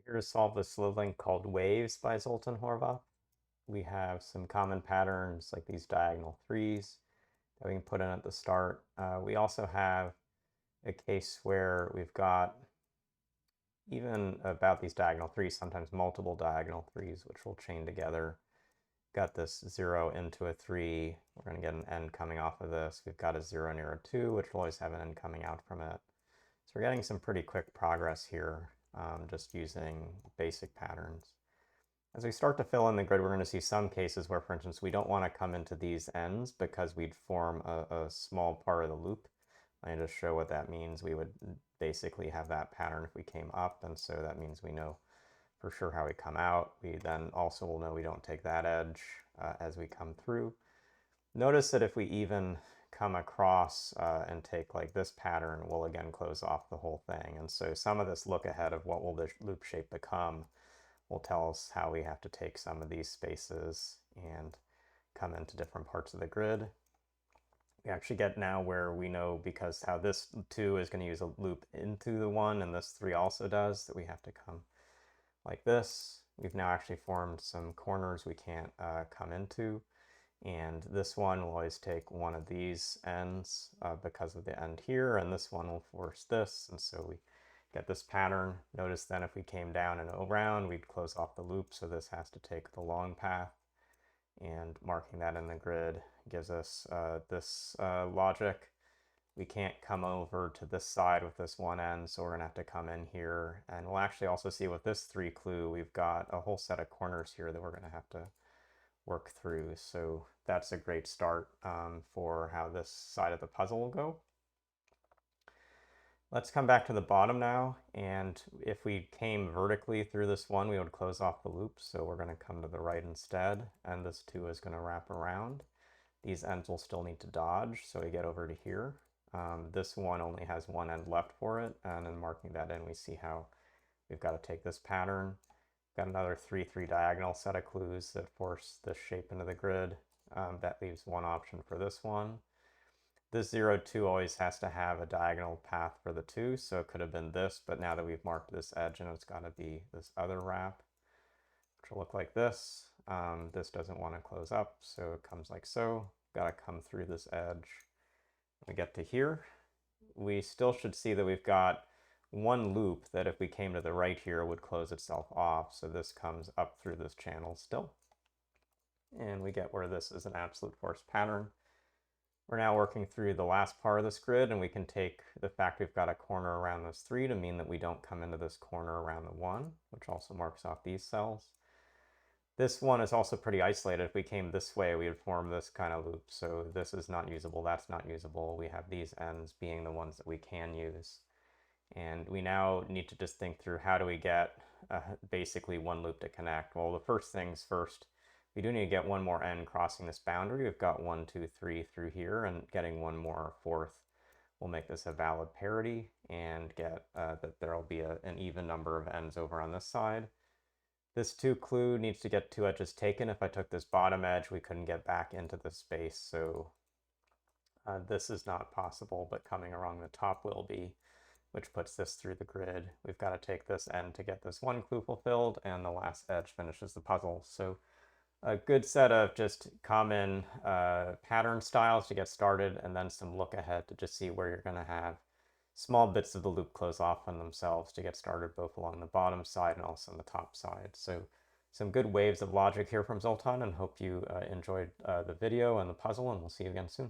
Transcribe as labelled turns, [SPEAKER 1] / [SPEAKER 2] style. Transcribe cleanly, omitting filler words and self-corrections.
[SPEAKER 1] Here to solve the Slitherlink called Waves by Zoltán Horváth. We have some common patterns like these diagonal threes that we can put in at the start. We also have a case where we've got even about these diagonal threes, sometimes multiple diagonal threes, which will chain together. Got this 0 into a 3. We're going to get an end coming off of this. We've got a 0 near a 2, which will always have an end coming out from it. So we're getting some pretty quick progress here, just using basic patterns. As we start to fill in the grid, we're going to see some cases where, for instance, we don't want to come into these ends because we'd form a small part of the loop. I need to show what that means. We would basically have that pattern if we came up, and so that means we know for sure how we come out. We then also will know we don't take that edge as we come through. Notice that if we even come across and take like this pattern, we'll again close off the whole thing. And so some of this look ahead of what will the loop shape become will tell us how we have to take some of these spaces and come into different parts of the grid. We actually get now where we know, because how this 2 is going to use a loop into the 1 and this 3 also does, that we have to come like this. We've now actually formed some corners we can't come into. And this one will always take one of these ends because of the end here, and this one will force this, and so we get this pattern. Notice then if we came down and around, we'd close off the loop, so this has to take the long path, and marking that in the grid gives us this logic. We can't come over to this side with this one end, so we're going to have to come in here, and we'll actually also see with this 3 clue, we've got a whole set of corners here that we're going to have to work through. So that's a great start for how this side of the puzzle will go. Let's come back to the bottom now, and if we came vertically through this one, we would close off the loop, so we're going to come to the right instead, and this 2 is going to wrap around. These ends will still need to dodge, so we get over to here. This one only has one end left for it, and in marking that in, we see how we've got to take this pattern. Got another 3-3 diagonal set of clues that force this shape into the grid. That leaves one option for this one. This 0-2 always has to have a diagonal path for the 2, so it could have been this, but now that we've marked this edge, and it's got to be this other wrap, which will look like this. This doesn't want to close up, so it comes like so. Got to come through this edge. We get to here. We still should see that we've got one loop that if we came to the right here would close itself off, so this comes up through this channel still. And we get where this is an absolute force pattern. We're now working through the last part of this grid, and we can take the fact we've got a corner around this 3 to mean that we don't come into this corner around the 1, which also marks off these cells. This one is also pretty isolated. If we came this way, we would form this kind of loop, so this is not usable, that's not usable. We have these ends being the ones that we can use. And we now need to just think through how do we get basically one loop to connect. Well, the first things first, we do need to get one more end crossing this boundary. We've got 1, 2, 3 through here, and getting one more fourth will make this a valid parity and get that there'll be an even number of ends over on this side. This 2 clue needs to get 2 edges taken. If I took this bottom edge, we couldn't get back into the space, so this is not possible, but coming along the top will be, which puts this through the grid. We've got to take this end to get this 1 clue fulfilled, and the last edge finishes the puzzle. So a good set of just common pattern styles to get started, and then some look ahead to just see where you're going to have small bits of the loop close off on themselves to get started both along the bottom side and also on the top side. So some good waves of logic here from Zoltán, and hope you enjoyed the video and the puzzle, and we'll see you again soon.